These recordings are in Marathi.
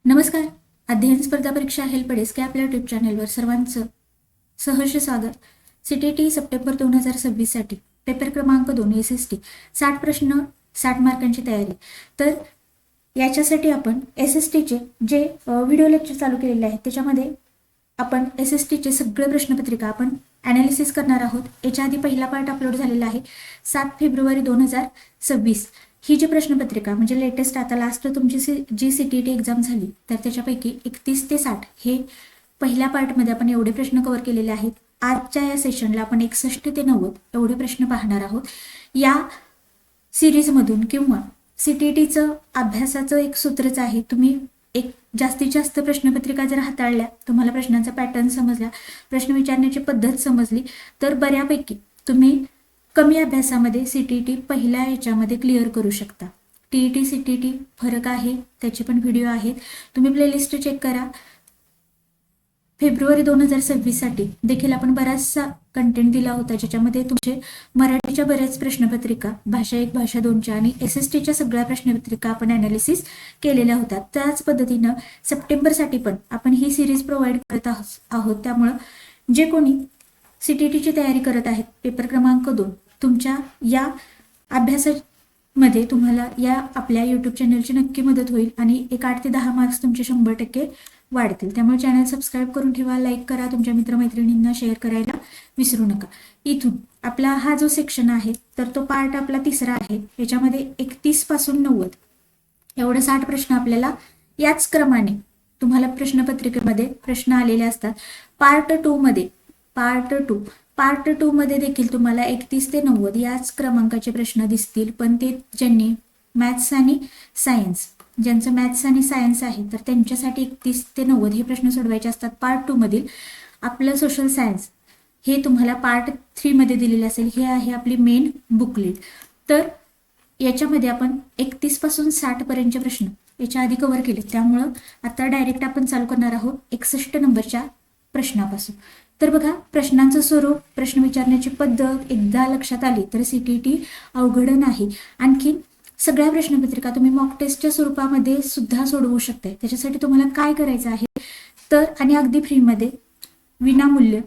नमस्कार. अध्ययन स्पर्धा परीक्षा हेल्प डेस्क या आपल्या यूट्यूब चॅनेलवर सर्वांचं सहर्ष स्वागत. सीटीटी सप्टेंबर 2026 साठी पेपर क्रमांक 2 SST 60 प्रश्न 60 मार्कांची तयारी. तर याच्यासाठी आपण SSTचे जे व्हिडिओ लेक्चर चालू केलेले आहेत त्याच्यामध्ये आपण SSTचे सगळे प्रश्नपत्रिका आपण ॲनालिसिस करणार आहोत. याच्या आधी पहिला पार्ट अपलोड झालेला आहे 7 फेब्रुवारी 2026. ही जी प्रश्नपत्रिका म्हणजे लेटेस्ट आता लास्ट तुमची जी CTT एक्झाम झाली तर त्याच्यापैकी 31 ते 60 हे पहिल्या पार्टमध्ये आपण एवढे प्रश्न कव्हर केलेले आहेत. आजच्या या सेशनला आपण 61 ते 90 एवढे प्रश्न पाहणार आहोत. या सिरीजमधून किंवा CTTचं अभ्यासाचं एक सूत्रच आहे, तुम्ही एक जास्तीत जास्त प्रश्नपत्रिका जर हाताळल्या, तुम्हाला प्रश्नांचा पॅटर्न समजला, प्रश्न विचारण्याची पद्धत समजली तर बऱ्यापैकी तुम्ही कमी अभ्यासामध्ये CTT पहिल्या याच्यामध्ये क्लिअर करू शकता. TET CTT फरक आहे, त्याचे पण व्हिडिओ आहेत, तुम्ही प्लेलिस्ट चेक करा. फेब्रुवारी 2026 साठी देखील आपण बराचसा कंटेंट दिला होता ज्याच्यामध्ये तुमचे मराठीच्या बऱ्याच प्रश्नपत्रिका, भाषा 1 भाषा 2च्या आणि SSTच्या सगळ्या प्रश्नपत्रिका आपण ॲनालिसिस केलेल्या होत्या. त्याच पद्धतीनं सप्टेंबरसाठी पण आपण ही सिरीज प्रोव्हाइड करत आहोत. त्यामुळं जे कोणी CTTची तयारी करत आहेत पेपर क्रमांक 2, तुमच्या या अभ्यासामध्ये तुम्हाला या आपल्या यूट्यूब चॅनलची नक्की मदत होईल आणि एक 8 ते 10 मार्क्स तुमचे 100% वाढतील. त्यामुळे चॅनल सबस्क्राईब करून ठेवा, लाईक करा, तुमच्या मित्रमैत्रिणींना शेअर करायला विसरू नका. इथून आपला हा जो सेक्शन आहे तर तो पार्ट आपला तिसरा आहे. याच्यामध्ये 31 पासून 90 एवढे 60 प्रश्न आपल्याला याच क्रमाने तुम्हाला प्रश्नपत्रिकेमध्ये प्रश्न आलेले असतात. पार्ट 2 मध्ये देखील तुम्हाला 31 ते 90 याच क्रमांकाचे प्रश्न दिसतील, पण ते ज्यांनी मॅथ्स आणि सायन्स, ज्यांचं मॅथ्स आणि सायन्स आहे तर त्यांच्यासाठी 31 ते 90 हे प्रश्न सोडवायचे असतात. पार्ट 2 मधील आपलं सोशल सायन्स हे तुम्हाला पार्ट 3 मध्ये दिलेले असेल. हे आहे आपली मेन बुकलेट. तर याच्यामध्ये आपण 31 पासून 60 पर्यंतचे प्रश्न याच्या आधी कव्हर केले, त्यामुळं आता डायरेक्ट आपण चालू करणार आहोत 61 नंबरच्या प्रश्नापासून. तर बघा, प्रश्नांचं स्वरूप, प्रश्न विचारण्याची पद्धत एकदा लक्षात आली तर CTT अवघड नाही. आणखी सगळ्या प्रश्नपत्रिका तुम्ही मॉक टेस्टच्या स्वरूपामध्ये सुद्धा सोडवू शकता. त्याच्यासाठी तुम्हाला काय करायचं आहे तर, आणि अगदी फ्रीमध्ये विनामूल्य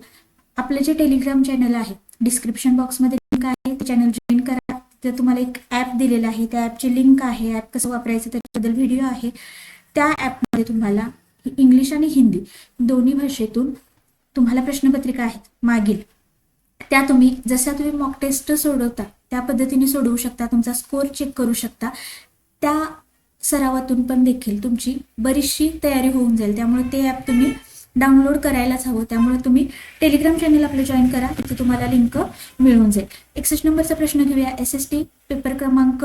आपलं जे टेलिग्राम चॅनल आहे, डिस्क्रिप्शन बॉक्समध्ये लिंक आहे, ते चॅनल जॉईन करा. तर तुम्हाला एक ॲप दिलेला आहे, त्या ॲपची लिंक आहे, ॲप कसं वापरायचं त्याच्याबद्दल व्हिडिओ आहे. त्या ॲपमध्ये तुम्हाला इंग्लिश आणि हिंदी दोन्ही भाषेतून तुम्हाला प्रश्नपत्रिका आहेत मागील, त्या तुम्ही जसं तुम्ही मॉक टेस्ट सोडवता त्या पद्धतीने सोडवू शकता, तुमचा स्कोर चेक करू शकता. त्या सरावातून पण देखील तुमची बरीचशी तयारी होऊन जाईल. त्यामुळे ते ॲप तुम्ही डाउनलोड करायलाच हवं. त्यामुळे तुम्ही टेलिग्राम चॅनल आपलं जॉईन करा, तिथे तुम्हाला लिंक मिळून जाईल. 61 नंबरचा प्रश्न घेऊया. SST पेपर क्रमांक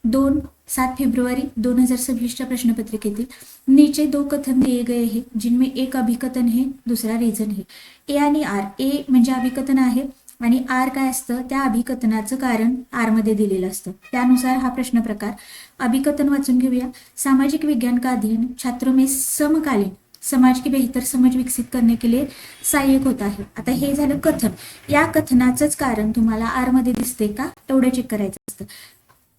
2 7 फेब्रुवारी 2026च्या प्रश्नपत्रिकेतील नीचे 2 कथन दिए गए हैं जिनमें एक अभिकथन है, दूसरा रीजन है. ए आणि आर. ए म्हणजे अभिकथन आहे आणि आर काय असतं, त्या अभिकथनाचं कारण आर मध्ये दिलेलं असतं. त्यानुसार हा प्रश्न प्रकार. अभिकथन वाचून घेऊया. सामाजिक विज्ञान का अध्ययन छात्रों में समकालीन समाज की बेहतर समझ विकसित करने के लिए सहाय्यक होता है. आता हे झालं कथन. या कथनाचंच कारण तुम्हाला आर मध्ये दिसते का तेवढं चेक करायचं असतं.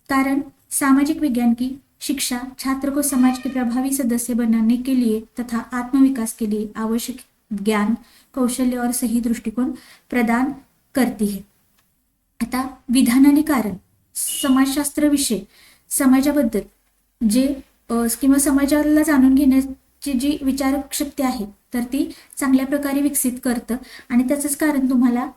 कारण सामाजिक विज्ञान की शिक्षा छात्र को समाज के प्रभावी सदस्य बनाने के लिए तथा आत्मविकास के लिए आवश्यक ज्ञान, कौशल्य और सही दृष्टिकोन प्रदान करती है. आता विधान आणि कारण, समाजशास्त्र विषय समाजाबद्दल जे किंवा समाजाला जाणून घेण्याची जी विचारक शक्ती आहे तर ती चांगल्या प्रकारे विकसित करतं आणि त्याचंच कारण तुम्हाला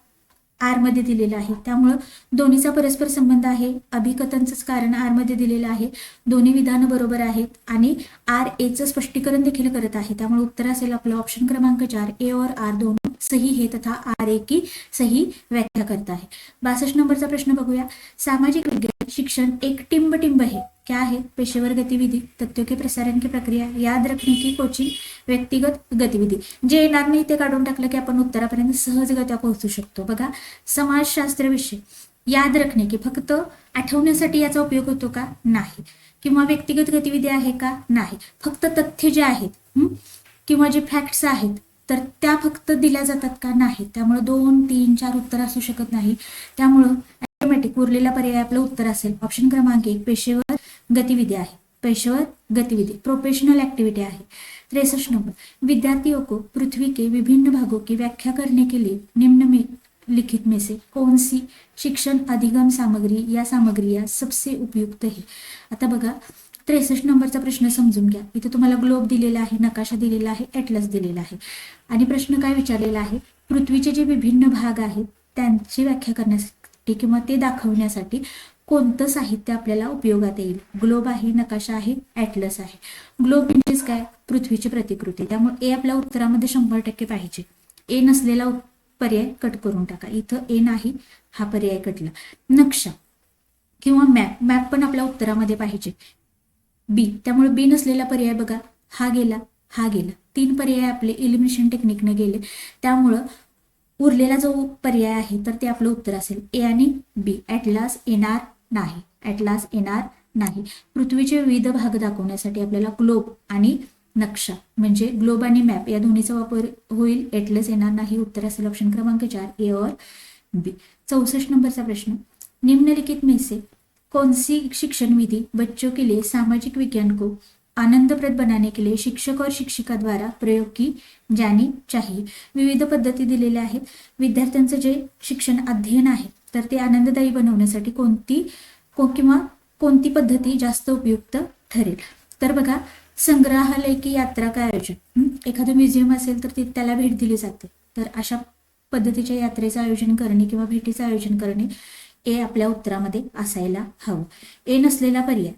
आर मध्ये दिलेलं आहे. त्यामुळं दोन्हीचा परस्पर संबंध आहे. अभिकथनचंच कारण आर मध्ये दिलेलं आहे. दोन्ही विधानं बरोबर आहेत आणि RA चं स्पष्टीकरण देखील करत आहे. त्यामुळे उत्तर असेल आपलं ऑप्शन क्रमांक 4, ए और आर दोनों सही है तथा RA की सही व्याख्या करता है. 62 नंबरचा प्रश्न बघूया. सामाजिक विज्ञान शिक्षण एक टिंब है. क्या है? पेशेवर गतिविधि, तथ्यों के प्रसारण की प्रक्रिया, याद रखने की कोचिंग, व्यक्तिगत गतिविधि. जे येणार नाही ते काढून टाकलं की आपण उत्तरापर्यंत सहजगत्या पोहोचू शकतो. बघा, समाजशास्त्र विषय याद रखणे की फक्त आठवण्यासाठी याचा उपयोग होतो का? नाही. किंवा व्यक्तिगत गतिविधी आहे का? नाही. फक्त तथ्य जे आहेत किंवा जे फॅक्ट्स आहेत तर त्या फक्त दिल्या जातात का? नाही. त्यामुळे 2, 3, 4 उत्तर असू शकत नाही. त्यामुळं ऑटोमॅटिक उरलेला पर्याय आपलं उत्तर असेल ऑप्शन क्रमांक 1, पेशेवर गतिविधी आहे. पेशेवर गतिविधि, प्रोफेशनल एक्टिविटी आहे। 63 नंबर, विद्यार्थियों को पृथ्वी के विभिन्न भागों की व्याख्या करने के लिए निम्न में लिखित में से कौन सी शिक्षण अधिगम सामग्री या सामग्रिया सबसे उपयुक्त है। आता बघा 63 नंबरचा प्रश्न समजून घ्या। इथे तुम्हाला ग्लोब दिलेला आहे, नकाशा दिलेला आहे, ॲटलस दिलेला आहे आणि प्रश्न काय विचारलेला आहे, पृथ्वीचे जे विभिन्न भाग आहेत त्यांची व्याख्या करण्यासाठी किंवा ते दाखवण्यासाठी कोणतं साहित्य आपल्याला उपयोगात येईल। ग्लोब आहे, नकाशा आहे, ॲटलस आहे। ग्लोब म्हणजेच काय, पृथ्वीची प्रतिकृती, त्यामुळे ए आपल्या उत्तरामध्ये 100% पाहिजे। ए नसलेला पर्याय कट करून टाका, इथं ए नाही हा पर्याय कटला। नक्षा किंवा मॅप, मॅप पण आपल्या उत्तरामध्ये पाहिजे, बी, त्यामुळे बी नसलेला पर्याय बघा, हा गेला, हा गेला, 3 पर्याय आपले एलिमिनेशन टेक्निकने गेले, त्यामुळं उरलेला जो पर्याय आहे तर ते आपलं उत्तर असेल ए आणि बी। ॲटलास येणार नाही, ॲटलास येणार नाही। पृथ्वीचे विविध भाग दाखवण्यासाठी आपल्याला ग्लोब आणि नक्षा म्हणजे ग्लोब आणि मॅप या दोन्हीचा वापर होईल, ॲटलस येणार नाही। उत्तर असेल ऑप्शन क्रमांक 4 ए और बी। 64 नंबरचा प्रश्न, निम्नलिखित में से कौन सी शिक्षण विधि बच्चों के लिए सामाजिक विज्ञान को आनंदप्रद बनाने के लिए शिक्षक और शिक्षिका द्वारा प्रयोग की जानी चाहिए। विविध पद्धती दिलेल्या आहेत, विद्यार्थ्यांचं जे शिक्षण अध्ययन आहे तर ते आनंददायी बनवण्यासाठी कोणती पद्धती जास्त उपयुक्त ठरेल। तर बघा, संग्रहालय की यात्रा का आयोजन, एखादं म्युझियम असेल तर त्याला भेट दिली जाते, तर अशा पद्धतीच्या यात्रेचं आयोजन करणे किंवा भेटीचं आयोजन करणे ए आपल्या उत्तरामध्ये असायला हवं। ए नसलेला पर्याय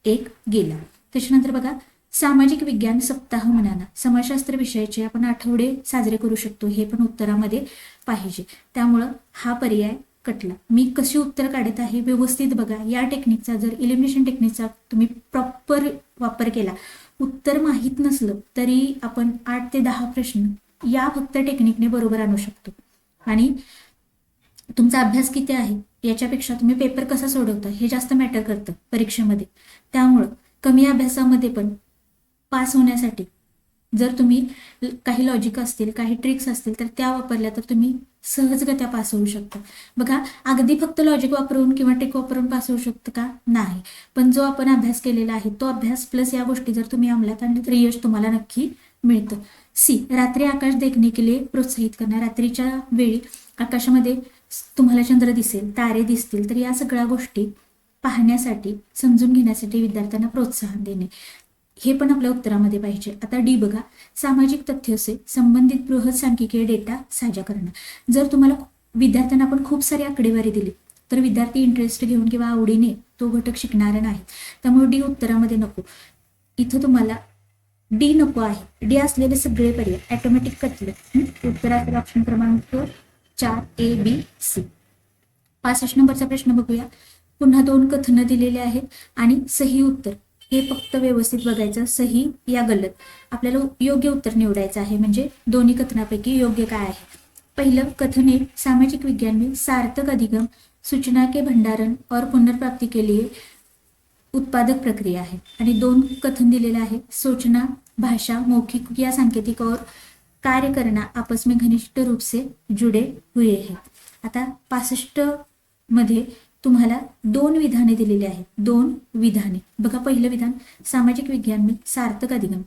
1 गेला। त्याच्यानंतर बघा, सामाजिक विज्ञान सप्ताह मनाना, समाजशास्त्र विषयाचे आपण आठवडे साजरे करू शकतो, हे पण उत्तरामध्ये पाहिजे, त्यामुळं हा पर्याय कटला। मी कशी उत्तर काढत आहे व्यवस्थित बघा, या टेक्निकचा जर एलिमिनेशन टेक्निकचा तुम्ही प्रॉपर वापर केला, उत्तर माहीत नसलं तरी आपण 8 ते 10 प्रश्न या फक्त टेक्निकने बरोबर आणू शकतो। आणि तुमचा अभ्यास किती आहे याच्यापेक्षा तुम्ही पेपर कसा सोडवता हे जास्त मॅटर करतं परीक्षेमध्ये, त्यामुळं कमी अभ्यासामध्ये पण पास होण्यासाठी जर तुम्ही काही लॉजिक असतील, काही ट्रिक्स असतील तर त्या वापरल्या तर तुम्ही सहजगत्या पास होऊ शकता। बघा, अगदी फक्त लॉजिक वापरून किंवा ट्रिक वापरून पास होऊ शकतं का, नाही, पण जो आपण अभ्यास केलेला आहे तो अभ्यास प्लस या गोष्टी जर तुम्ही अंमलात आणले तर यश तुम्हाला नक्की मिळतं। सी, रात्री आकाश देखने के लिए प्रोत्साहित करणार, रात्रीच्या वेळी आकाशामध्ये तुम्हाला चंद्र दिसेल, तारे दिसतील, तर या सगळ्या गोष्टी पाहण्यासाठी, समजून घेण्यासाठी विद्यार्थ्यांना प्रोत्साहन देणे, हे पण आपल्या उत्तरामध्ये पाहिजे। आता डी बघा, सामाजिक तथ्य से संबंधित बृहत सांख्यिकीय डेटा साझा करणं, जर तुम्हाला विद्यार्थ्यांना आपण खूप सारी आकडेवारी दिली तर विद्यार्थी इंटरेस्ट घेऊन किंवा आवडीने तो घटक शिकणार नाही, त्यामुळे डी उत्तरामध्ये नको। इथं तुम्हाला डी नको आहे, डी असलेले सगळे पर्याय ऑटोमॅटिक कटले, उत्तर असेल ऑप्शन क्रमांक 4 ए बी सी। 65 नंबरचा प्रश्न बघूया, पुन्हा 2 कथनं दिलेले आहेत आणि सही उत्तर हे फक्त व्यवस्थित बघायचं, सही या गलत, आपल्याला योग्य उत्तर निवडायचं आहे, म्हणजे दोन्ही कथनापैकी योग्य काय आहे। पहिलं कथन है, सामाजिक विज्ञान में सार्थक अधिगम सूचना के भंडारण और पुनर्प्राप्ति के लिए उत्पादक प्रक्रिया है। आणि 2 कथन दिलेले आहे, सूचना भाषा मौखिक या सांकेतिक और कार्य करना आपस में घनिष्ठ रूप से जुड़े हुए हैं। आता 65 मध्ये तुम्हाला 2 विधाने दिलेली आहेत, 2 विधाने बघा। पहिलं विधान, सामाजिक विज्ञान में सार्थक अधिगम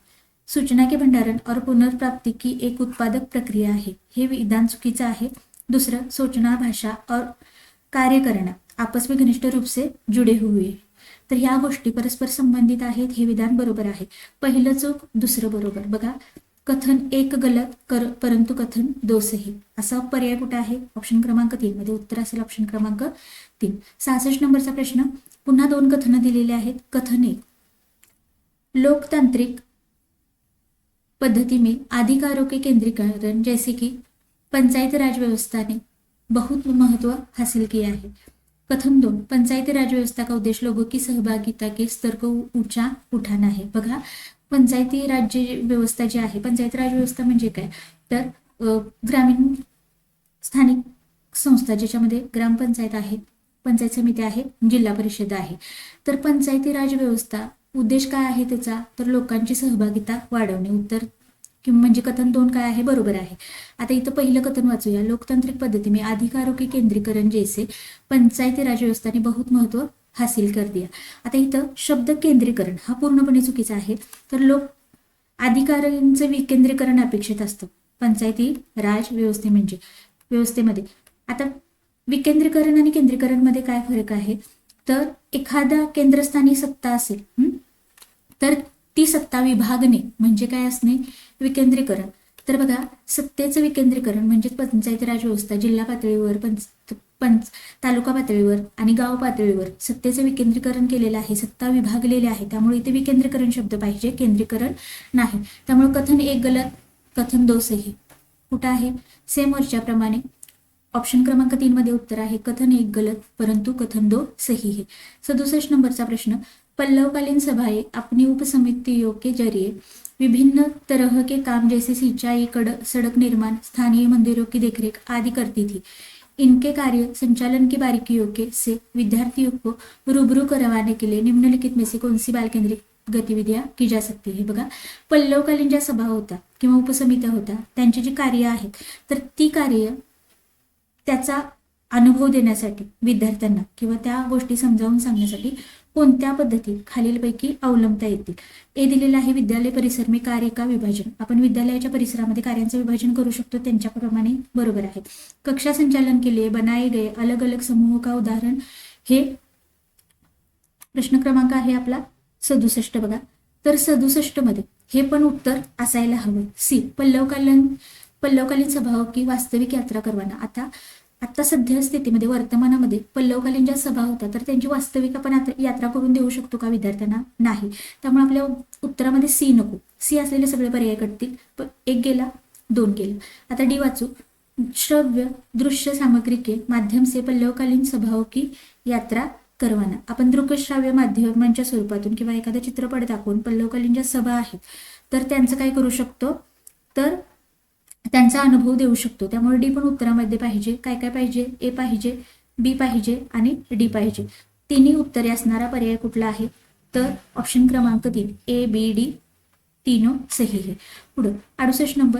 सूचना के भंडारण और पुनर्प्राप्ति की एक उत्पादक प्रक्रिया आहे, हे विधान चुकीचं आहे। दुसरं, सूचना भाषा और कार्य करना आपस में घनिष्ठ रूप से जुड़े हुए, तर ह्या गोष्टी परस्पर संबंधित आहेत, हे विधान बरोबर आहे। पहिलं चूक, दुसरं बरोबर। बघा, कथन 1 गलत परंतु कथन 2 सही, असा पर्याय कुठे आहे, ऑप्शन क्रमांक 3 मध्ये, उत्तर असेल ऑप्शन क्रमांक 3। 66 नंबरचा प्रश्न, पुन्हा 2 कथनं दिलेले आहेत। कथन 1, लोकतांत्रिक पद्धति में अधिकारों के केंद्रीकरण जैसे कि पंचायती राज व्यवस्था ने बहुत महत्व हासिल किया है। कथन 2, पंचायती राज व्यवस्था का उद्देश्य लोगों की सहभागिता के स्तर को ऊंचा उठाना है। बघा, पंचायती राज्य व्यवस्था जी आहे, पंचायती राज व्यवस्था म्हणजे काय, तर ग्रामीण स्थानिक संस्था ज्याच्यामध्ये ग्रामपंचायत आहेत, पंचायत समिती आहे, जिल्हा परिषद आहे, तर पंचायती राज व्यवस्था उद्देश काय आहे त्याचा, तर लोकांची सहभागिता वाढवणे। उत्तर म्हणजे कथन 2 काय आहे, बरोबर आहे। आता इथं पहिलं कथन वाचूया, लोकतांत्रिक पद्धती में अधिकारों के केंद्रीकरण जैसे पंचायती राज व्यवस्था ने बहुत महत्व हासिल कर दिया. आता इथं शब्द केंद्रीकरण हा पूर्णपणे चुकीचा आहे. तर लोक अधिकारांचं विकेंद्रीकरण अपेक्षित असतं पंचायती राज व्यवस्थेमध्ये. आता विकेंद्रीकरण आणि केंद्रीकरण मध्ये काय फरक आहे, तर एखादा केंद्रस्थानी सत्ता असेल तर ती सत्ता विभागणे म्हणजे काय असणे, विकेंद्रीकरण. तर बघा, सत्तेचं विकेंद्रीकरण म्हणजे पंचायती राज व्यवस्था जिल्हा पातळीवर तालुका पातळीवर आणि गाव पातळीवर सत्तेचं विकेंद्रीकरण केलेलं आहे, सत्ता विभागलेली आहे. त्यामुळे इथे विकेंद्रीकरण शब्द पाहिजे, केंद्रीकरण नाही. त्यामुळे कथन एक गलत, कथन दो सही. कुठं आहे, सेम वरच्याप्रमाणे ऑप्शन क्रमांक 3 मध्ये उत्तर आहे कथन एक गलत परंतु कथन दो सही है. 67 नंबरचा प्रश्न, पल्लवकालीन सभाएं अपनी उपसमितियों के जरिए विभिन्न तरह के काम जैसे सिंचाई, सड़क निर्माण, स्थानीय मंदिरों की देखरेख आदि करती थी. इनके कार्य संचालन की बारीकियों के से विद्यार्थियों को रूबरू करवाने के लिए निम्नलिखित में से कौन सी बाल केंद्रित गतिविधियां की जा सकती है. बघा, पल्लवकालीन ज्या सभा होत्या किंवा उपसमित्या होत्या त्यांची जी कार्य आहेत तर ती कार्य त्याचा अनुभव देण्यासाठी विद्यार्थ्यांना किंवा त्या गोष्टी समजावून सांगण्यासाठी कोणत्या पद्धती खालीलपैकी अवलंबता येतील. ए दिलेलं आहे विद्यालय परिसर में कार्य का विभाजन. आपण विद्यालयाच्या परिसरामध्ये कार्यांचं विभाजन करू शकतो त्यांच्याप्रमाणे बरोबर आहे. कक्षा संचालन के लिए बनाए गए अलग अलग समूहों का उदाहरण. हे प्रश्न क्रमांक आहे आपला 67. बघा, तर 67 मध्ये हे पण उत्तर असायला हवं. सी, पल्लवकालीन सभा की वास्तविक यात्रा करवाना. आता सध्या स्थितीमध्ये वर्तमानामध्ये पल्लवकालीन ज्या सभा होत्या तर त्यांची वास्तविक आपण यात्रा करून देऊ शकतो का विद्यार्थ्यांना, नाही. त्यामुळे आपल्या उत्तरामध्ये सी नको, सी असलेले सगळे पर्याय कटतील. एक गेला, 2 गेला. आता डी वाचू, श्रव्य दृश्य सामग्री के माध्यम से पल्लवकालीन सभाओं की यात्रा करवाना. आपण दृकश्राव्य माध्यमांच्या स्वरूपातून किंवा एखादा चित्रपट दाखवून पल्लवकालीन ज्या सभा आहेत तर त्यांचं काय करू शकतो, तर त्यांचा अनुभव देऊ शकतो. त्यामुळे डी पण उत्तरामध्ये पाहिजे. काय काय पाहिजे, ए पाहिजे, बी पाहिजे आणि डी पाहिजे. तिन्ही उत्तरे असणारा पर्याय कुठला आहे, तर ऑप्शन क्रमांक 3 ए बी डी तीनों सही है. पुढे 68 नंबर,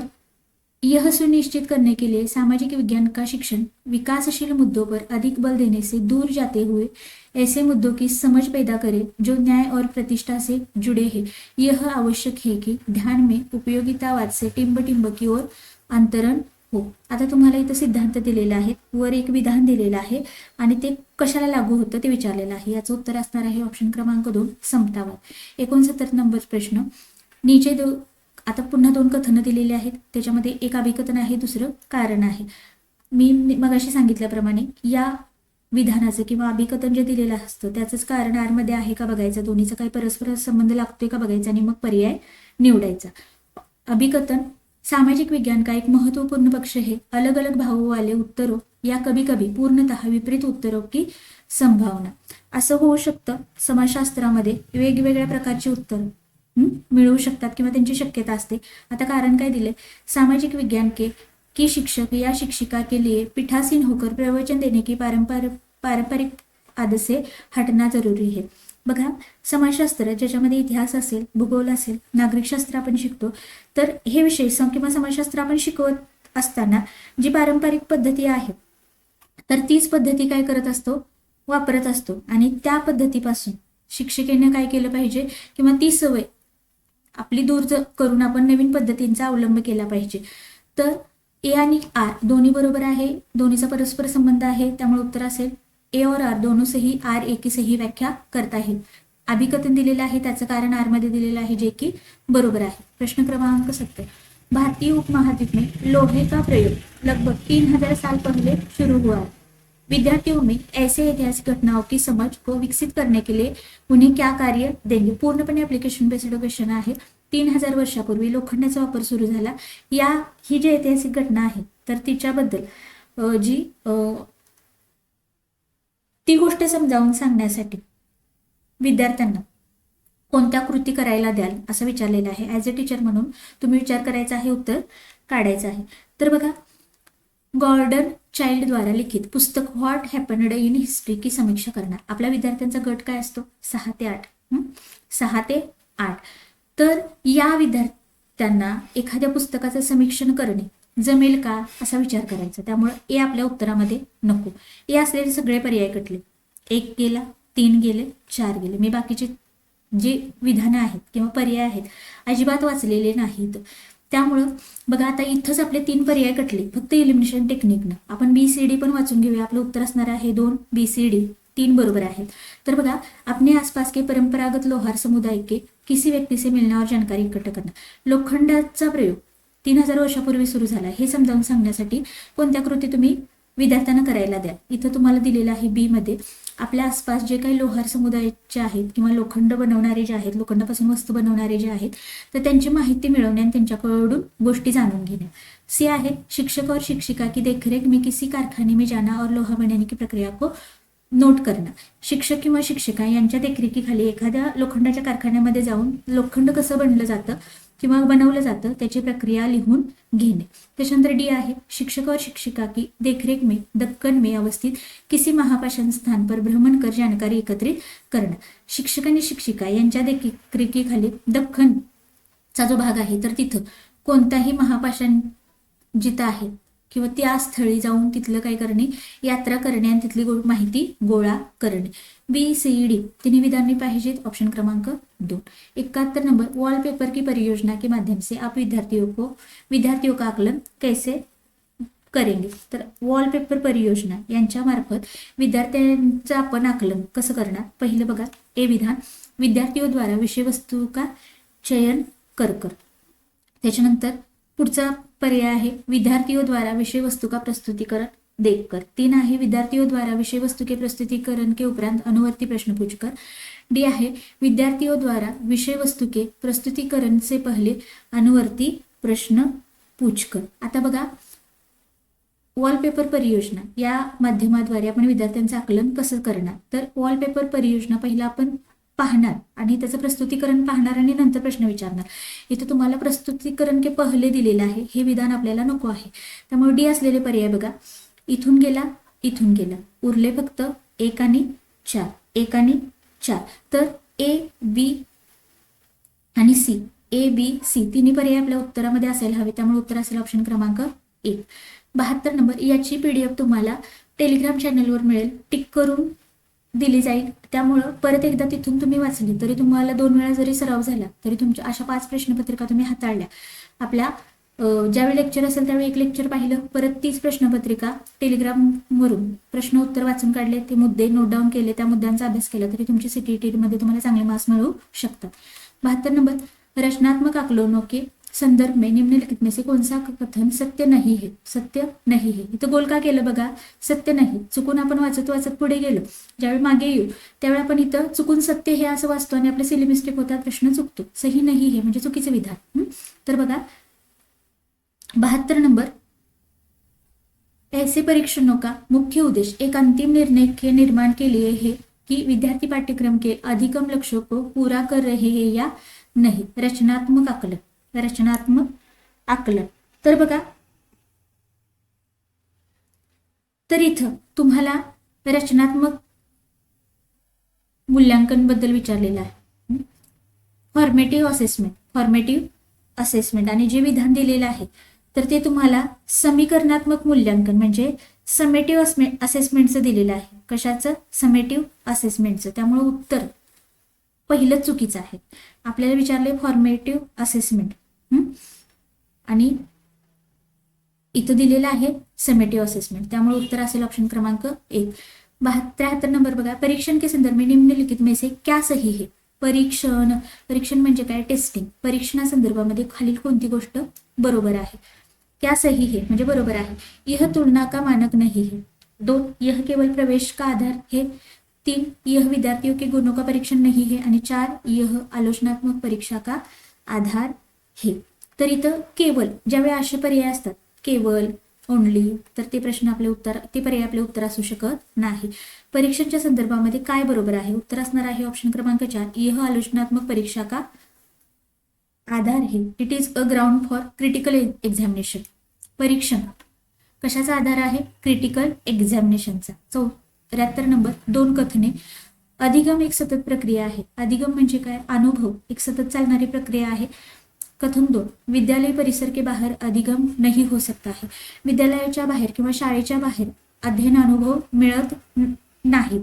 यह सुनिश्चित करने के लिए सामाजिक विज्ञान का शिक्षण विकासशील मुद्दों पर अधिक बल देने से दूर जाते हुए ऐसे मुद्दों की समझ पैदा करे जो न्याय और प्रतिष्ठा से जुड़े हैं. यह आवश्यक है कि ध्यान में उपयोगितावाद से टिंब की ओर अंतरण हो. आता तुम्हाला इथं सिद्धांत दिलेला आहे, वर एक विधान दिलेलं आहे आणि ते कशाला लागू होतं ते विचारलेलं आहे. याचं उत्तर असणार आहे ऑप्शन क्रमांक 2 समतावाद. 69 नंबर प्रश्न, नीचे आता पुन्हा 2 कथनं दिलेली आहेत. त्याच्यामध्ये एक अभिकथन आहे, दुसरं कारण आहे. मी मगाशी सांगितल्याप्रमाणे या विधानाचं किंवा अभिकथन जे दिलेलं असतं त्याचंच कारण आर मध्ये आहे का बघायचं, दोन्हीचा काही परस्पर संबंध लागतोय का बघायचा आणि मग पर्याय निवडायचा. अभिकथन, सामाजिक विज्ञान का एक महत्वपूर्ण पक्ष है अलग अलग भावों वाले उत्तरों या कभी कभी पूर्णतः विपरीत उत्तरों की संभावना. असं होऊ शकतं, समाजशास्त्रामध्ये वेगवेगळ्या प्रकारची उत्तर मिळू शकतात किंवा त्यांची शक्यता असते. आता कारण काय दिले, सामाजिक विज्ञान की शिक्षक या शिक्षिका के लिए पीठासीन होकर प्रवचन देने की पारंपरिक आदत से हटना जरूरी है. बघा, समाजशास्त्र ज्याच्यामध्ये इतिहास असेल, भूगोल असेल, नागरिकशास्त्र आपण शिकतो तर हे विषय किंवा समाजशास्त्र आपण शिकवत असताना जी पारंपरिक पद्धती आहे तर तीच पद्धती काय करत असतो, वापरत असतो. आणि त्या पद्धतीपासून शिक्षिकेने काय केलं पाहिजे किंवा ती सवय आपली दूर करून आपण नवीन पद्धतींचा अवलंब केला पाहिजे. तर ए आणि आर दोन्ही बरोबर आहे, दोन्हीचा परस्पर संबंध आहे. त्यामुळे उत्तर असेल ए और आर दोनों सही, आर ए की सही व्याख्या करता है. अभिकथन दिलेलं आहे, त्याचं कारण आर मध्ये दिलेलं आहे जे की बरोबर आहे. प्रश्न क्रमांक 70, भारतीय उपमहाद्वीप में लोहे का प्रयोग लगभग 3000 साल पहले शुरू हुआ है. विद्यार्थियों में ऐसे ऐतिहासिक घटनाओं की समझ को विकसित करने के लिए उन्हें क्या कार्य देंगे. पूर्णपणे ऍप्लिकेशन बेस्ड क्वेश्चन आहे. 3000 वर्षापूर्वी लोखंडाचा वापर सुरू झाला. ही जी ऐतिहासिक घटना आहे तर तिच्याबद्दल ती गोष्ट समजावून सांगण्यासाठी विद्यार्थ्यांना कोणत्या कृती करायला द्याल असं विचारलेलं आहे. ॲज अ टीचर म्हणून तुम्ही विचार करायचा आहे, उत्तर काढायचं आहे. तर बघा, गॉर्डन चाइल्ड द्वारा लिखित पुस्तक व्हॉट हॅपन्ड इन हिस्ट्री की समीक्षा करणार. आपल्या विद्यार्थ्यांचा गट काय असतो, 6 ते 8. 6 ते 8. तर या विद्यार्थ्यांना एखाद्या पुस्तकाचं समीक्षण करणे जमेल का असा विचार करायचा. त्यामुळे ए आपल्या उत्तरामध्ये नको. ए असलेले सगळे पर्याय कटले. 1 गेला, 3 गेले, 4 गेले. मी बाकीचे जे विधानं आहेत किंवा पर्याय आहेत अजिबात वाचलेले नाहीत. त्यामुळं बघा आता इथंच आपले 3 पर्याय कटले फक्त इलिमिनेशन टेक्निकनं. आपण BCD पण वाचून घेऊया. आपलं उत्तर असणार आहे 2. BCD 3 बरोबर आहेत. तर बघा, अपने आसपास के परंपरागत लोहार समुदाय के किसी व्यक्ती से मिलना और जानकारी इकट्ठा करना. लोखंडाचा प्रयोग 3000 वर्षापूर्वी सुरू झाला हे समजावून सांगण्यासाठी कोणत्या कृती तुम्ही विद्यार्थ्यांना करायला द्या. इथं तुम्हाला दिलेलं आहे बी मध्ये, आपल्या आसपास जे काही लोहार समुदायाचे आहेत किंवा लोखंड बनवणारे जे आहेत, लोखंडापासून वस्तू बनवणारे जे आहेत, तर त्यांची माहिती मिळवणे आणि त्यांच्याकडून गोष्टी जाणून घेणे. सी आहे शिक्षक और शिक्षिका की देखरेख में किसी कारखाने में जाना और लोहा बनाने की प्रक्रिया को नोट करणं. शिक्षक किंवा शिक्षिका यांच्या देखरेखीखाली एखाद्या लोखंडाच्या कारखान्यामध्ये जाऊन लोखंड कसं बनलं जातं किंवा बनवलं जातं त्याची प्रक्रिया लिहून घेणे. त्याच्यानंतर डी आहे शिक्षक और शिक्षिका की देखरेख में दक्कन में अवस्थित किसी महापाषाण स्थान पर भ्रमण कर जानकारी एकत्रित करणं. शिक्षक आणि शिक्षिका यांच्या देखरेखीखाली दख्खनचा जो भाग आहे तर तिथं कोणताही महापाषाण जिथं आहे किंवा त्या स्थळी जाऊन तिथलं काय करणे, यात्रा करणे आणि तिथली माहिती गोळा करणे. BCD तिन्ही विधाने पाहिजेत. ऑप्शन क्रमांक 2. 71 नंबर, वॉलपेपर की परियोजना के माध्यम से आप विद्यार्थियों का आकलन कैसे करेंगे. तर वॉलपेपर परियोजना यांच्या मार्फत विद्यार्थ्यांचं आपण आकलन कसं करणार. पहिलं बघा, ए विधान, विद्यार्थियों द्वारा विषय वस्तू का चयन कर. त्याच्यानंतर पुढचा पर्याय आहे विद्यार्थियों द्वारा विषय वस्तु का प्रस्तुतिकरण देखकर. 3 आहे विद्यार्थियों द्वारा विषय वस्तु के प्रस्तुतिकरण के उपरांत अनुवर्ती प्रश्न पूछकर. डी आहे विद्यार्थियों द्वारा विषय वस्तु के प्रस्तुतिकरण से पहले अनुवर्ती प्रश्न पूछकर. आता बघा, वॉलपेपर परियोजना या माध्यमाद्वारे आपण विद्यार्थ्यांचं आकलन कसं करणार. तर वॉलपेपर परियोजना पहिला आपण पाहणार आणि त्याचं प्रस्तुतीकरण पाहणार आणि नंतर प्रश्न विचारणार. इथे तुम्हाला प्रस्तुतीकरण के पहिले दिलेलं आहे, हे विधान आपल्याला नको आहे. त्यामुळे डी असलेले पर्याय बघा, इथून गेला, इथून गेला, उरले फक्त 1 आणि 4, 1 आणि 4. तर A, B आणि C, A, B, C तिन्ही पर्याय आपल्या उत्तरामध्ये असायला हवे. त्यामुळे उत्तर असेल ऑप्शन क्रमांक 1. 72 नंबर, याची PDF तुम्हाला टेलिग्राम चॅनलवर मिळेल, टिक करून दिली जाईल. त्यामुळं परत एकदा तिथून तुम्ही वाचली तरी तुम्हाला 2 वेळा जरी सराव झाला तरी तुमच्या अशा 5 प्रश्नपत्रिका तुम्ही हाताळल्या. आपल्या ज्यावेळी लेक्चर असेल त्यावेळी एक लेक्चर पाहिलं, परत 30 प्रश्नपत्रिका टेलिग्रामवरून प्रश्न उत्तर वाचून काढले, ते मुद्दे नोट डाऊन केले, त्या मुद्द्यांचा अभ्यास केला तरी तुमची CTET मध्ये तुम्हाला चांगले मार्क्स मिळू शकतात. 72 नंबर, रचनात्मक आकलनों के संदर्भ में निम्नलिखित में से कौन सा कथन सत्य नहीं है. सत्य नाही है, इथं गोल का केलं बघा, सत्य नाही. चुकून आपण वाचत वाचत पुढे गेलो, ज्यावेळी मागे येऊ त्यावेळी आपण इथं चुकून सत्य हे असं वाचतो आणि आपले सिली मिस्टेक होतात, प्रश्न चुकतो. सही नाही है म्हणजे चुकीचं विधान. तर बघा 72 नंबर, ऐसे परीक्षणों का मुख्य उद्देश्य एक अंतिम निर्णय के निर्माण के लिए है कि विद्यार्थी पाठ्यक्रम के अधिकतम लक्ष्यों को पूरा कर रहे हैं या नहीं. रचनात्मक आकलन, रचनात्मक आकलन. तर बघा, तर इथं तुम्हाला रचनात्मक मूल्यांकन बद्दल विचारलेलं आहे. फॉर्मेटिव्ह असेसमेंट आणि जे विधान दिलेलं आहे तर ते तुम्हाला समीकरणात्मक मूल्यांकन म्हणजे समेटिव्ह असेसमेंटचं दिलेलं आहे. कशाचं? समेटिव्ह असेसमेंटचं. त्यामुळे उत्तर पहिलं चुकीचं आहे. आपल्याला विचारले फॉर्मेटिव्ह असेसमेंट आणि इथं दिलेलं आहे समेटिव्ह असेसमेंट. त्यामुळे उत्तर असेल ऑप्शन क्रमांक 1. 73 नंबर बघा, परीक्षण के संदर्भ में निम्नलिखित में से क्या सही है. परीक्षण म्हणजे काय? टेस्टिंग. परीक्षणासंदर्भामध्ये खालील कोणती गोष्ट बरोबर आहे. क्या सही है म्हणजे बरोबर आहे. यह तुलना का मानक नहीं है. 2 यह केवल प्रवेश का आधार है. 3 यह विद्यार्थियों के गुणों का परीक्षण नहीं है. आणि 4 यह आलोचनात्मक परीक्षा का आधार है. तर इथं केवल ज्यावेळी असे पर्याय असतात, केवल, ओनली, तर ते पर्याय आपले उत्तर असू शकत नाही. परीक्षांच्या संदर्भामध्ये काय बरोबर आहे? उत्तर असणार आहे ऑप्शन क्रमांक 4 यह आलोचनात्मक परीक्षा का आधार है. It is a ground for critical examination. परीक्षण कशाचा आधार आहे? क्रिटिकल एक्झामिनेशनचा. 74 नंबर, 2 कथने. अधिगम एक सतत प्रक्रिया आहे. अधिगम म्हणजे काय? अनुभव एक सतत चालणारी प्रक्रिया आहे. कथन 2 विद्यालय परिसर के बाहर अधिगम नहीं हो सकता है. विद्यालयाच्या बाहेर किंवा शाळेच्या बाहेर अध्ययन अनुभव मिळत नाहीत.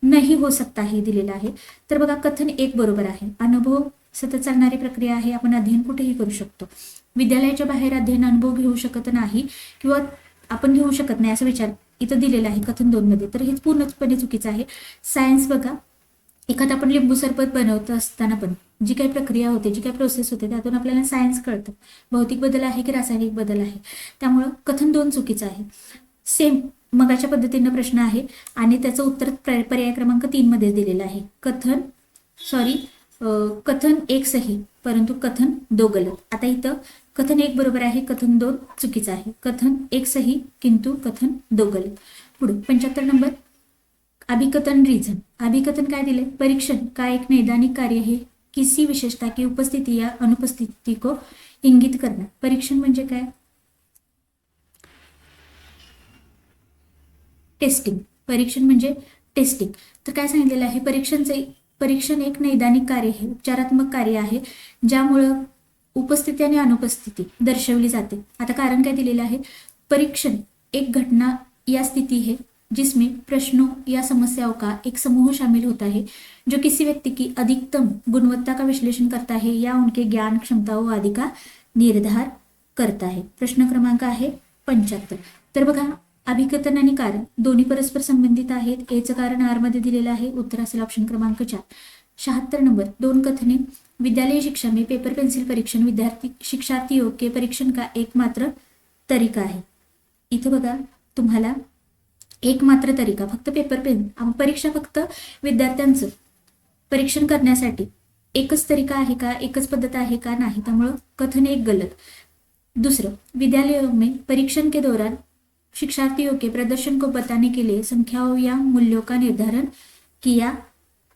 नहीं हो सकता हे दिलेलं आहे. तर बघा कथन एक बरोबर आहे. अनुभव सतत चालणारी प्रक्रिया आहे. आपण अध्ययन कुठेही करू शकतो. विद्यालयाच्या बाहेर अध्ययन अनुभव घेऊ शकत नाही किंवा आपण घेऊ शकत नाही असं विचार इथं दिलेलं आहे कथन 2 मध्ये. तर हे पूर्णपणे चुकीचं आहे. सायन्स बघा, एखादं आपण लिंबू सरबत बनवत असताना पण जी काही प्रक्रिया होते, जी काही प्रोसेस होते, त्यातून आपल्याला सायन्स कळतं. भौतिक बदल आहे की रासायनिक बदल आहे. त्यामुळं कथन 2 चुकीचं आहे. सेम मगाच्या पद्धतीनं प्रश्न आहे आणि त्याचं उत्तर पर्याय क्रमांक 3 मध्ये दिलेलं आहे. कथन 1 सही परंतु कथन 2 गलत. आता इथं कथन 1 बरोबर आहे, कथन 2 चुकीचं आहे. कथन 1 सही किंतु कथन 2 गलत. पुढे 75 नंबर, अभिकथन रीजन. अभिकथन काय दिले? परीक्षण का एक नैदानिक कार्य है किसी विशेषता की उपस्थिति या अनुपस्थिति को इंगित करना. परीक्षण म्हणजे काय? टेस्टिंग. परीक्षण म्हणजे टेस्टिंग. तर काय सांगितलेलं आहे? परीक्षण एक नैदानिक कार्य आहे, उपचारात्मक कार्य आहे, ज्यामुळं उपस्थिती आणि अनुपस्थिती दर्शवली जाते. आता कारण काय दिलेलं आहे? परीक्षण एक घटना या स्थिति है जिसमें प्रश्नों या समस्याओं का एक समूह शामिल होता है जो किसी व्यक्ति की अधिकतम गुणवत्ता का विश्लेषण करता है या उनके ज्ञान क्षमताओं आदि का निर्धार करता है. प्रश्न क्रमांक आहे 75. तर बघा, अभिकथन आणि कारण दोन्ही परस्पर संबंधित आहेत. एचं कारण आर मध्ये दिलेलं आहे. उत्तर असेल ऑप्शन क्रमांक 4. 76 नंबर, 2 कथने. विद्यालय शिक्षा में पेपर पेंसिल परीक्षण शिक्षार्थियों के परीक्षण का एकमात्र तरीका है. इथं बघा, तुम्हाला एकमात्र तरीका फक्त पेपर पेन, परीक्षा फक्त विद्यार्थ्यांचं परीक्षण करण्यासाठी एकच तरीका आहे का, एकच पद्धत आहे का? नाही. त्यामुळं कथन 1 गलत. दुसरं, विद्यालयों में परीक्षण के दौरान शिक्षार्थियों के प्रदर्शन को बताने के लिए संख्याओं या मूल्यों का निर्धारण किया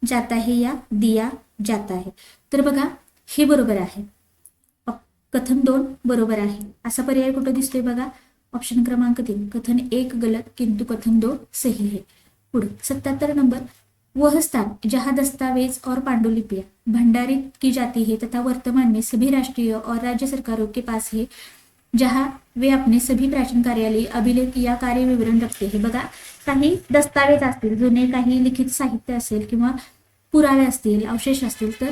जाता है या दिया जाता है. तर बघा, हे बरोबर आहे. कथन 2 बरोबर आहे. असा पर्याय कुठं दिसतोय बघा? ऑप्शन क्रमांक 3. कथन 1 गलत किंतु कथन 2 सही है. पुढे 77 नंबर, वह स्थान जहां दस्तावेज और पांडुलिपियां भंडारित की जाती है तथा वर्तमान में सभी राष्ट्रीय और राज्य सरकारों के पास है जहां वे अपने सभी प्राचीन कार्यालय अभिलेख या कार्य विवरण रखते हैं. बघा, काही दस्तावेज असतील, जुने काही लिखित साहित्य असेल किंवा पुरावे असतील, अवशेष असतील, तर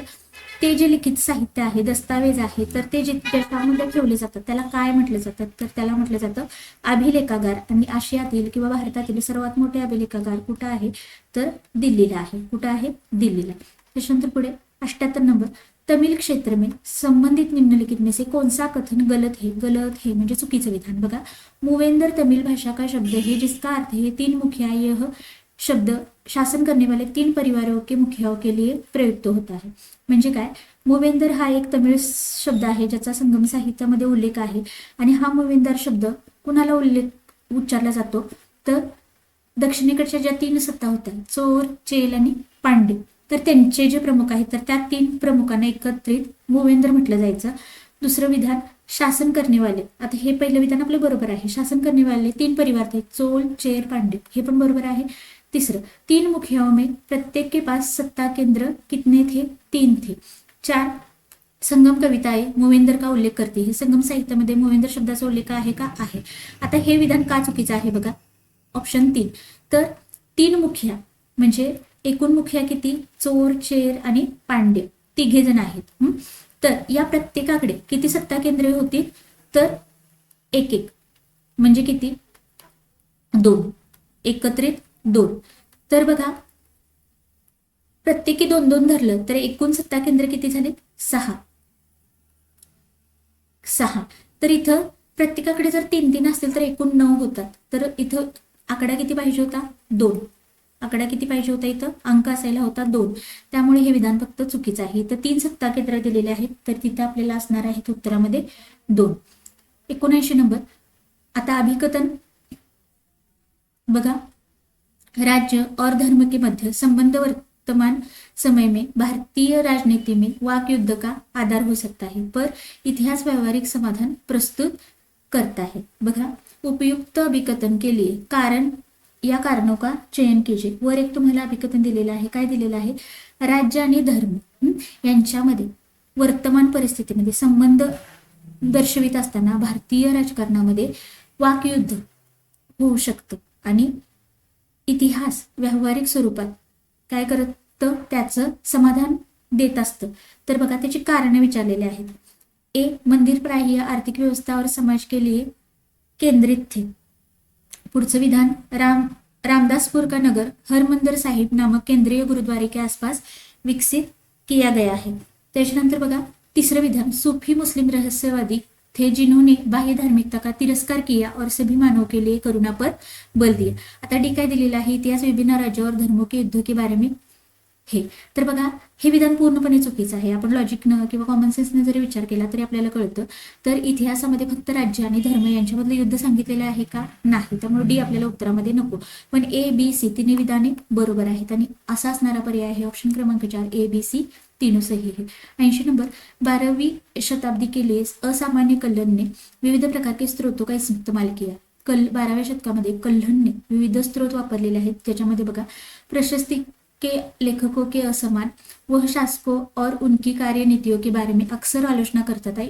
ते जे लिखित साहित्य आहे, दस्तावेज आहे, तर ते जे त्यामध्ये ठेवले जातात त्याला काय म्हटलं जातं? तर त्याला म्हटलं जातं अभिलेखागार. आणि आशियातील किंवा भारतातील सर्वात मोठे अभिलेखागार कुठं आहे? तर दिल्लीला आहे. कुठं आहे? दिल्लीला. त्याच्यानंतर पुढे 78 नंबर, तमिल क्षेत्र में संबंधित निम्नलिखित में से कौन सा कथन गलत है? गलत है म्हणजे चुकीचं विधान. बघा, मूवेंदर तमिल भाषा का शब्द है जिसका अर्थ है 3 मुखिया. यह शब्द शासन करने वाले 3 परिवारों के मुखियाओं के लिए प्रयुक्त होता है. म्हणजे काय? मूवेंदर हा एक तमिळ शब्द आहे ज्याचा संगम साहित्यामध्ये उल्लेख आहे. आणि हा मूवेंदर शब्द कुणाला उच्चारला जातो? तर दक्षिणेकडच्या ज्या 3 सत्ता होत्या, चोर, चेल आणि पांडे, तर त्यांचे जे प्रमुख आहेत, तर त्या 3 प्रमुखांना एकत्रित मूवेंदर म्हटलं जायचं. दुसरं विधान, शासन करने वाले. आता हे पहिलं विधान आपलं बरोबर आहे. शासन करने वाले 3 परिवार थे, चोल, चेर, पांडे. हे पण बरोबर आहे. तीसरं, 3 मुखियाओं में प्रत्येक के पास सत्ता केंद्र कितने थे? 3 थे. 4, संगम कविताएं मूवेंदर का उल्लेख करते. हे संगम साहित्यामध्ये मूवेंदर शब्दाचा उल्लेख आहे का? आहे. आता हे विधान का चुकीचं आहे बघा? ऑप्शन 3. तर 3 मुखिया म्हणजे एकूण मुखिया किती? चोर, चेर आणि पांडे 3 जण आहेत. तर या प्रत्येकाकडे किती सत्ता केंद्रे होती? तर 1 म्हणजे किती? 2. एकत्रित 2. तर बघा, प्रत्येकी 2-2 धरलं तर एकूण सत्ता केंद्र किती झाले? 6. तर इथं प्रत्येकाकडे जर 3-3 असतील तर एकूण 9 होतात. तर इथं आकडा किती पाहिजे होता? 2. आकडा किती पाहिजे होता? इथं अंक असायला होता 2. त्यामुळे हे विधान फक्त चुकीचं आहे. इथं 3 सत्ता केंद्र दिलेले आहेत, तर तिथं आपल्याला असणार आहेत उत्तरामध्ये 2. 79 नंबर, आता अभिकथन बघा, राज्य और धर्म के मध्य संबंध वर्तमान समय में भारतीय राजनीति में वाक युद्ध का आधार हो सकता है पर इतिहास व्यवहारिक समाधान प्रस्तुत करता है. बघा, उपयुक्त अभिकथन के लिए कारण या कारणों का चयन कीजिए. वर एक तुम्हाला अभिकथन दिलेलं आहे. काय दिलेलं आहे? राज्य आणि धर्म यांच्यामध्ये वर्तमान परिस्थितीमध्ये संबंध दर्शवित असताना भारतीय राजकारणामध्ये वाकयुद्ध होऊ शकतं आणि इतिहास व्यावहारिक स्वरूपात काय करतं, त्याचं समाधान देत असतं. तर बघा त्याची कारणं विचारलेली आहेत. ए, मंदिर प्राय आर्थिक व्यवस्था और समाज के लिए केंद्रित थे. पुढचं विधान, रामदासपुर का नगर हरमंदिर साहिब नामक केंद्रीय गुरुद्वारे के आसपास विकसित किया गया है. त्याच्यानंतर बघा तिसरं विधान, सूफी मुस्लिम रहस्यवादी थे जिन्होंने बाह्य धार्मिकता का तिरस्कार किया और सभी मानव के लिए करुणा पर बल दिया. आता डी काय दिलेला आहे, इतिहास विभिन्न राज्यों और धर्मों के युद्ध के बारे में हे. तर बघा हे विधान पूर्णपणे चुकीचं आहे. आपण लॉजिकनं किंवा कॉमन सेन्सने जरी विचार केला तरी आपल्याला कळतं. तर इतिहासामध्ये फक्त राज्य आणि धर्म यांच्यामधलं युद्ध सांगितलेलं आहे का? नाही. त्यामुळे डी आपल्याला उत्तरामध्ये नको. पण ए, बी, सी तिन्ही विधाने बरोबर आहेत आणि असा असणारा पर्याय आहे ऑप्शन क्रमांक 4, ए, बी, सी तीनों सही है. 80 नंबर, 12वीं शताब्दी के लिए असामान्य कल्हण ने विविध प्रकार के स्रोतों का इस्तेमाल किया. 12व्या शतकामध्ये कल्हणने विविध स्रोत वापरलेले आहेत. त्याच्यामध्ये बघा प्रशस्ती के लेखकों के असमान वह शासकों और उनकी कार्यनीतियों के बारे में अक्सर आलोचना करता था,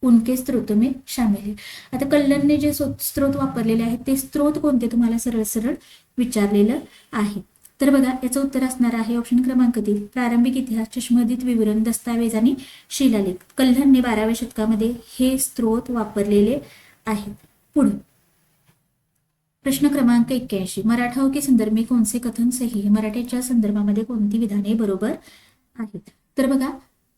उनके स्रोतों में शामिल है. आता कल्हणने जे स्रोत वापरलेले आहेत ते स्रोत कोणते तुम्हाला सरळ सरळ विचारलेलं आहे. तर बघा याचं उत्तर असणार आहे ऑप्शन क्रमांक 3, प्रारंभिक इतिहास, चष्मदीत विवरण, दस्तावेज आणि शिलालेख. कल्हणने 12व्या शतकामध्ये हे स्रोत वापरलेले आहेत. पुढे प्रश्न क्रमांक 81, मराठाओं के संदर्भ में कौन से कथन सही है. मराठ्याच्या संदर्भामध्ये कोणती विधाने बरोबर आहेत. तर बघा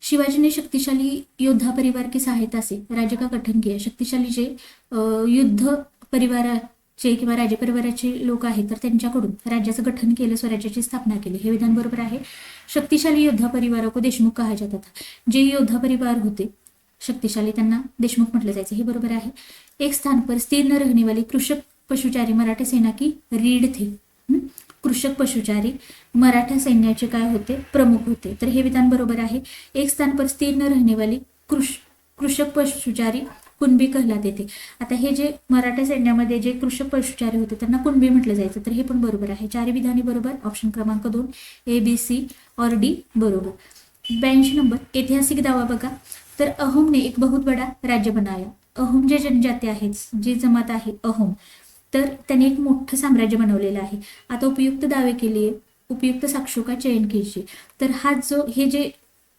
शिवाजीने शक्तिशाली योद्धा परिवार की सहायता से राज्य का गठन किया. शक्तिशाली जे युद्ध परिवाराचे किंवा राज्य परिवाराचे लोक आहेत तर त्यांच्याकडून राज्याचं गठन केलं, स्वराज्याची स्थापना केली. हे विधान बरोबर आहे. शक्तिशाली योद्धा परिवार को देशमुख कहा जाता था. जे योद्धा परिवार होते शक्तिशाली त्यांना देशमुख म्हटलं जायचं. हे बरोबर आहे. एक स्थान पर स्थिर न रहने वाली कृषक पशुचारी मराठा सेना की रीढ़ थे. कृषक पशुचारी मराठा सैन्याचे काय होते, प्रमुख होते. तर हे विधान बरोबर आहे. एक स्थान पर स्थिर न रहने वाली कृषक पशुचारी कुणबी कहलाते थे. आता हे जे मराठा सैन्यामध्ये जे कृषक पशुचारी होते त्यांना कुणबी म्हटलं जायचं. तर हे पण बरोबर आहे. 4 विधाने बरोबर. ऑप्शन क्रमांक 2, ए, बी, सी और डी बरोबर. 82 नंबर, ऐतिहासिक दावा बघा. तर अहोम ने एक बहुत बड़ा राज्य बनाया. अहोम जे जनजाती आहेत, जे जमात आहे अहोम, तर त्यांनी एक मोठं साम्राज्य बनवलेलं आहे. आता उपयुक्त दावे के लिए उपयुक्त साक्ष्यों का चयन कीजिए. तर हे जे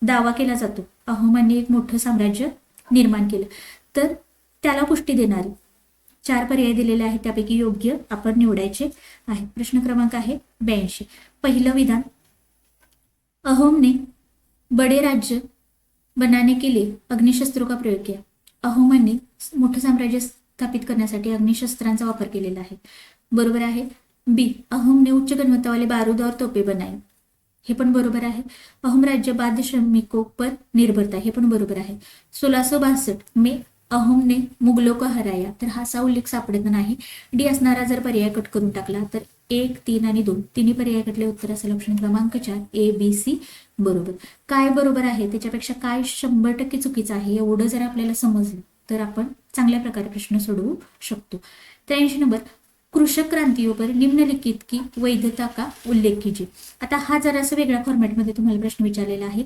दावा केला जातो अहोमांनी एक मोठं साम्राज्य निर्माण केलं, तर त्याला पुष्टी देणारे 4 पर्याय दिलेले आहेत. त्यापैकी योग्य आपण निवडायचे आहे. प्रश्न क्रमांक आहे 82. पहिलं विधान, अहोम ने बड़े राज्य बनाने के लिए अग्निशस्त्रों का प्रयोग किया. अहोमांनी मोठं साम्राज्य स्थापित करण्यासाठी अग्निशस्त्रांचा वापर केलेला आहे. बरोबर आहे. बी, अहोम ने उच्च गुणवत्ता वाले बारूद और तोपे बनाए. हे पण बरोबर आहे. अहोम राज्य बाध्य श्रमिकों पर निर्भर था. हे पण बरोबर आहे. 1662 में अहोम ने मुगलों को हराया. तर हा असा उल्लेख सापडत नाही. डी असणारा जर पर्याय कट करून टाकला तर 1, 3 आणि 2 तिन्ही पर्यायाकडले उत्तर असेल ऑप्शन क्रमांक 4, ए, बी, सी बरोबर. काय बरोबर आहे त्याच्यापेक्षा काय 100% चुकीचं आहे एवढं जर आपल्याला समजलं तर आपण चांगल्या प्रकारे प्रश्न सोडवू शकतो. 83 नंबर, कृषक क्रांतियों पर निम्नलिखित की वैधता का उल्लेख कीजिए. आता हा जरासा वेगळ्या फॉर्मॅटमध्ये तुम्हाला प्रश्न विचारलेला आहे.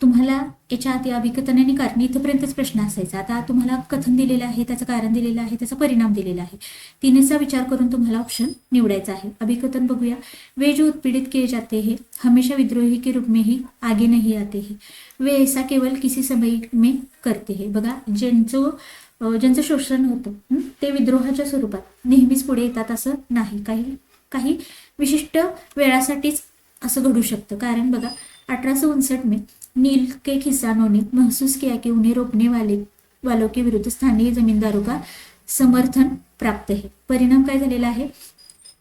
तुम्हाला याच्या आधी अभिकथन आणि कारण इथपर्यंतच प्रश्न असायचा. आता तुम्हाला कथन दिलेलं आहे, त्याचं कारण दिलेलं आहे, त्याचा परिणाम दिलेला आहे. तिन्हीचा विचार करून तुम्हाला ऑप्शन निवडायचा आहे. अभिकथन बघूया. वे जो उत्पीडित किए जाते हैं हमेशा विद्रोही के रूप में ही आगे नहीं आते हैं. वे ऐसा केवल किसी समय में करते हैं. बघा ज्यांचं शोषण होतं ते विद्रोहाच्या स्वरूपात नेहमीच पुढे येतात असं नाही. काही विशिष्ट वेळासाठीच असं घडू शकतं. कारण बघा 1859 में नील के किसानों ने महसूस किया कि उन्हें रोकने वालों के विरुद्ध स्थानीय जमींदारों का समर्थन प्राप्त है. परिणाम काय झालेला आहे,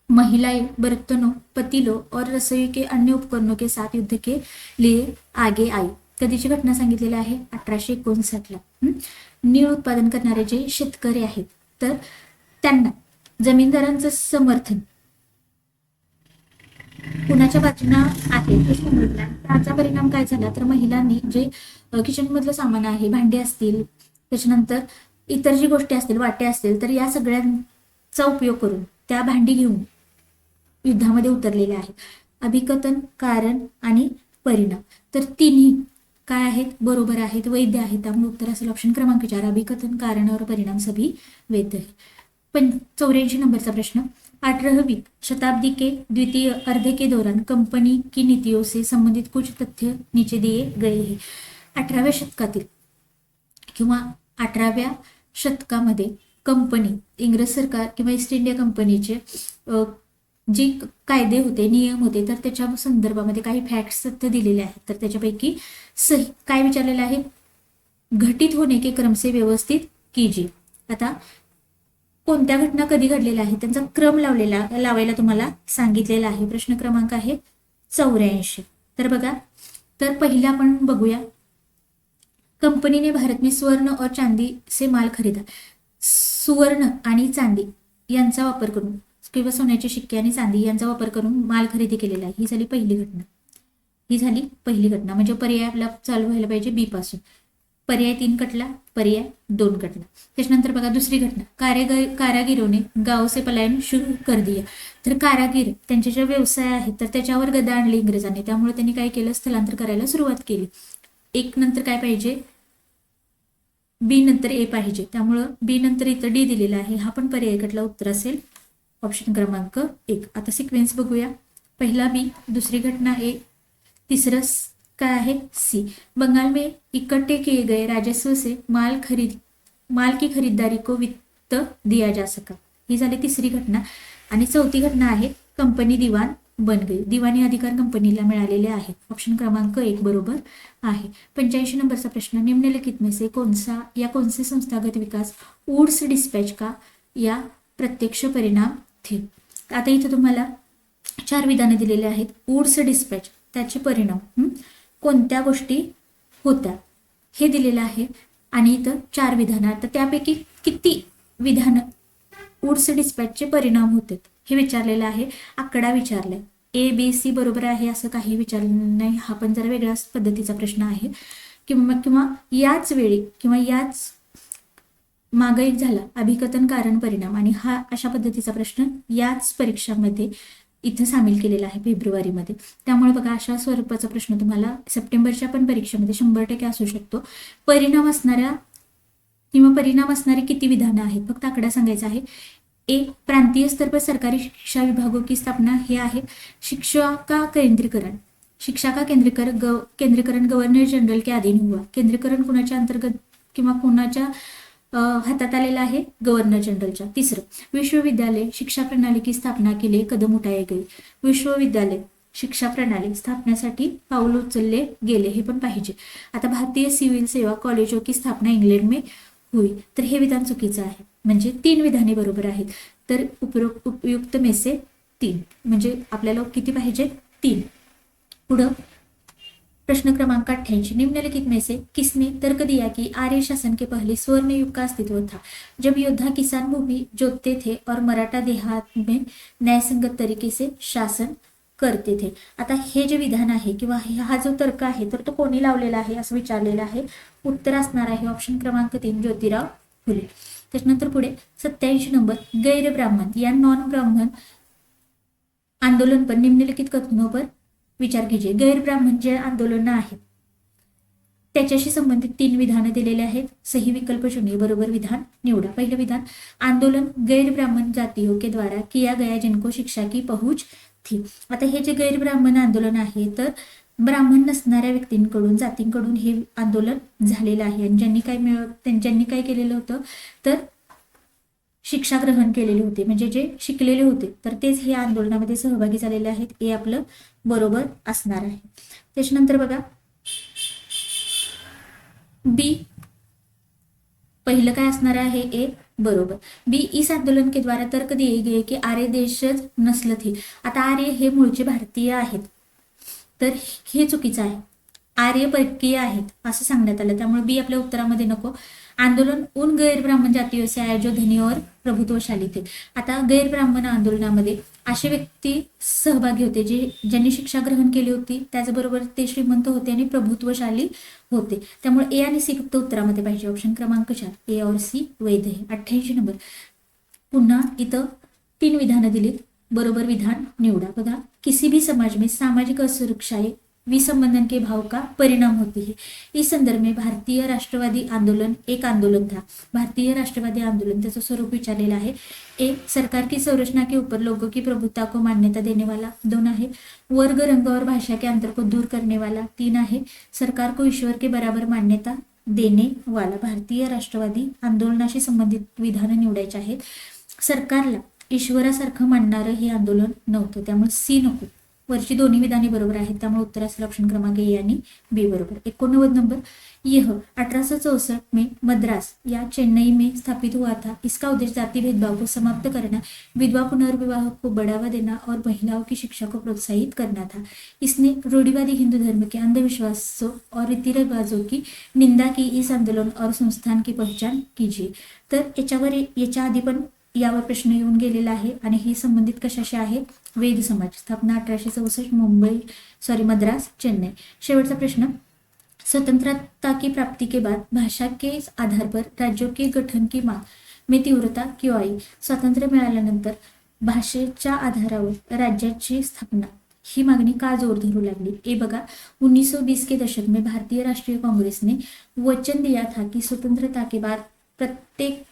महिलाएं बर्तनों, पतीलों और रसोई के अन्य उपकरणों के साथ युद्ध के लिए आगे आई. कधीची घटना सांगितलेली आहे 1859ला. नीळ उत्पादन करणारे जे शेतकरी आहेत तर त्यांना जमीनदारांचं समर्थन कुणाच्या बाजूने आहे हे समजलं. त्याचा परिणाम काय झाला तर महिलांनी जे किचन मधलं सामान आहे, भांडी असतील, त्याच्यानंतर इतर जी गोष्टी असतील, वाटे असतील, तर या सगळ्यांचा उपयोग करून त्या भांडी घेऊन युद्धामध्ये उतरलेले आहेत. अभिकथन, कारण आणि परिणाम तर तिन्ही काय आहेत, बरोबर आहेत, वैध आहेत. त्यामुळे उत्तर असेल ऑप्शन क्रमांक 4, अभिकथन, कारण और परिणाम सभी वैध है. 84 नंबरचा प्रश्न, 18वीं शताब्दी के द्वितीय अर्धे के दौरान कंपनी की नीतियों से संबंधित कुछ तथ्य नीचे दिए गए हैं. 18व्या शतकातील किंवा 18व्या शतकामध्ये कंपनी, इंग्रज सरकार किंवा ईस्ट इंडिया कंपनीचे जे कायदे होते, नियम होते, तर त्याच्या संदर्भामध्ये काही फॅक्ट्स तथ्य दिलेले आहेत. तर त्याच्यापैकी सही काय विचारलेलं आहे, घटित होणे के क्रम से व्यवस्थित कीजिए. आता कोणत्या घटना कधी घडलेल्या आहेत त्यांचा क्रम लावायला तुम्हाला सांगितलेला आहे. प्रश्न क्रमांक आहे 84. तर बघा, तर पहिला आपण बघूया. कंपनी ने भारत में स्वर्ण और चांदी से माल खरीदा. सुवर्ण आणि चांदी यांचा वापर करून किंवा सोन्याचे शिक्के आणि चांदी यांचा वापर करून माल खरेदी केलेला आहे. ही झाली पहिली घटना. म्हणजे पर्याय आपला चालू व्हायला पाहिजे बी पासून. पर्याय 3 कटला, पर्याय 2 कटला. त्याच्यानंतर बघा दुसरी घटना, कारागिरोने गाव से पलायन शुरू कर दिया. तर कारागीर त्यांचे जे व्यवसाय आहेत तर त्याच्यावर गदा आणली इंग्रजांनी, त्यामुळे त्यांनी काय केलं, स्थलांतर करायला सुरुवात केली. 1 नंतर काय पाहिजे, बी नंतर ए पाहिजे, त्यामुळं बी नंतर इथं डी दिलेला आहे. हा पण पर्याय कटला, उत्तर असेल ऑप्शन क्रमांक 1. आता सिक्वेन्स बघूया. पहिला बी, दुसरी घटना ए, तिसरं काय आहे सी. बंगाल में इकट्ठे किए गए राजस्व से माल की खरीदारी को वित्त दिया जा सका. ही झाली तिसरी घटना. आणि चौथी घटना आहे कंपनी दिवान बन गई. दिवाणी अधिकार कंपनीला मिळालेले आहेत. ऑप्शन क्रमांक 1 बरोबर आहे. 85 नंबरचा प्रश्न, निम्नलिखित में से कौन से संस्थागत विकास वुड्स डिस्पैच का या प्रत्यक्ष परिणाम थे. आता इथं तुम्हाला 4 विधाने दिलेली आहेत. वुड्स डिस्पॅच त्याचे परिणाम कोणत्या गोष्टी होत्या हे दिलेलं आहे आणि इथं 4 विधानं. तर त्यापैकी किती विधानं वुड्स डिस्पॅचचे परिणाम होते हे विचारलेलं आहे. आकडा विचारलाय. ए बी सी बरोबर आहे असं काही विचारलं नाही. हा पण जरा वेगळ्याच पद्धतीचा प्रश्न आहे. किंवा याच वेळी किंवा याच मागे एक झाला अभिकथन कारण परिणाम, आणि हा अशा पद्धतीचा प्रश्न याच परीक्षामध्ये इथं सामील केलेला आहे फेब्रुवारीमध्ये. त्यामुळे बघा अशा स्वरूपाचा प्रश्न तुम्हाला सप्टेंबरच्या पण परीक्षेमध्ये 100% असू शकतो. परिणाम असणारे किती विधानं आहेत फक्त आकडा सांगायचा आहे. ए, प्रांतीय स्तर पर सरकारी शिक्षा विभागों की स्थापना, हे आहे शिक्षा का केंद्रीकरण गव्हर्नर जनरल के अधीन हुआ. केंद्रीकरण कुणाच्या अंतर्गत किंवा कुणाच्या हातात आलेला आहे, गव्हर्नर जनरलच्या. तिसरं, विश्वविद्यालय शिक्षा प्रणाली की स्थापना के लिए कदम उठाए गए. विश्वविद्यालय शिक्षा प्रणाली स्थापनेसाठी पाऊल उचलले गेले, हे पण पाहिजे. आता भारतीय सिव्हिल सेवा कॉलेजों की स्थापना इंग्लंड में हुई. तर हे विधान चुकीचं आहे. म्हणजे 3 विधाने बरोबर आहेत. तर उपयुक्त में से 3 म्हणजे आपल्याला किती पाहिजे, 3. पुढं प्रश्न क्रमांक 88, निम्नलिखित में से किसने तर्क दिया कि आर्य शासन के पहले स्वर्ण युग का अस्तित्व था, जब योद्धा किसान भूमि जोतते थे और मराठा देहात में न्यायसंगत तरीके से शासन करते थे. आता हे जे विधान आहे किंवा हा जो तर्क आहे तर तो कोणी लावलेला आहे असं विचारलेलं आहे. उत्तर असणार आहे ऑप्शन क्रमांक 3 ज्योतिराव फुले. त्याच्यानंतर पुढे 87 नंबर, गैर ब्राह्मण या नॉन ब्राह्मण आंदोलन पर निम्नलिखित कथनों पर विचार कीजिए. गैर ब्राह्मण जे आंदोलन आहेत त्याच्याशी संबंधित 3 विधानं दिलेले आहेत. सही विकल्प शून्य बरोबर विधान निवडा. पहिलं विधान, आंदोलन गैर ब्राह्मण जातियों के द्वारा किया गया जिनको शिक्षा की पहुंच थी. आता हे जे गैर ब्राह्मण आंदोलन आहे तर ब्राह्मण नसणाऱ्या व्यक्तींकडून, जातींकडून हे आंदोलन झालेलं आहे आणि ज्यांनी काय केलेलं होतं तर शिक्षा ग्रहण केलेले होते, म्हणजे जे शिकलेले होते तर तेच हे आंदोलनामध्ये सहभागी झालेले आहेत. हे आपलं बरोबर असणार आहे. त्याच्यानंतर बघा बी, पहिलं काय असणार आहे, ए बरोबर. बी, इस आंदोलन के द्वारा तर्क दिए गए की आर्य देशच नस्ल थे. आता आर्य हे मूळचे भारतीय आहेत तर हे चुकीचं आहे. आर्य परकीय आहेत असं सांगण्यात आलं, त्यामुळे बी आपल्या उत्तरामध्ये नको. आंदोलन उन गैर ब्राह्मण जातीयों से आया जो धनी और प्रभुत्वशाली थे. आता गैर ब्राह्मण आंदोलनामध्ये असे व्यक्ती सहभागी होते ज्यांनी शिक्षा ग्रहण केली होती, त्याचबरोबर ते श्रीमंत होते आणि प्रभुत्वशाली होते. त्यामुळे ए आणि सी फक्त उत्तरामध्ये पाहिजे. ऑप्शन क्रमांक 4 ए और सी वैध आहे. 88 नंबर, पुन्हा इथं 3 विधानं दिलीत, बरोबर विधान निवडा. बघा, किसी भी समाज में सामाजिक असुरक्षाएं विसंबंधन के भाव का परिणाम होती है। इस संदर्भ में भारतीय राष्ट्रवादी आंदोलन एक आंदोलन था। भारतीय राष्ट्रवादी आंदोलन त्याचं स्वरूप विचारलेलं आहे। एक, सरकार की संरचना के ऊपर लोगों की प्रभुत्व को मान्यता देने वाला। 2 आहे, वर्ग रंग और भाषा के अंतर को दूर करने वाला। 3 आहे, सरकार को ईश्वर के बराबर मान्यता देने वाला। भारतीय राष्ट्रवादी आंदोलनाशी संबंधित विधान निवडायचे आहेत। सरकारला ईश्वरासारखं मानणारं हे आंदोलन नव्हतं, त्यामुळे सी नको। वरची दोन्ही विधाने बरोबर आहेत, त्यामुळे उत्तर असेल ऑप्शन क्रमांक ए आणि बी बरोबर। 89 नंबर, यह 1864 में मद्रास या चेन्नई में स्थापित हुआ था। इसका उद्देश्य जाति भेदभाव को समाप्त करना, विधवा पुनर्विवाह को बढ़ावा देना और महिलाओं की शिक्षा को प्रोत्साहित करना था। इसने रूढ़िवादी हिंदू धर्म के अंधविश्वासों और रीति रिवाजों की निंदा की। इस आंदोलन और संस्थान की पहचान कीजिए। तर याच्या आधी पण यावर प्रश्न येऊन गेलेला आहे आणि ही संबंधित कशाशी आहे? वेद समाज, स्थापना 1864 मद्रास चेन्नई। शेवटचा प्रश्न, स्वतंत्रता की प्राप्ति के बाद भाषा के आधार पर राज्यों के गठन की मांग में तीव्रता क्यों आई? स्वातंत्र्य मिळाल्यानंतर भाषेच्या आधारावर राज्याची स्थापना ही मागणी का जोर धरू लागली? ए बघा, 1920 के दशक में भारतीय राष्ट्रीय कांग्रेस ने वचन दिया था कि स्वतंत्रता के बाद प्रत्येक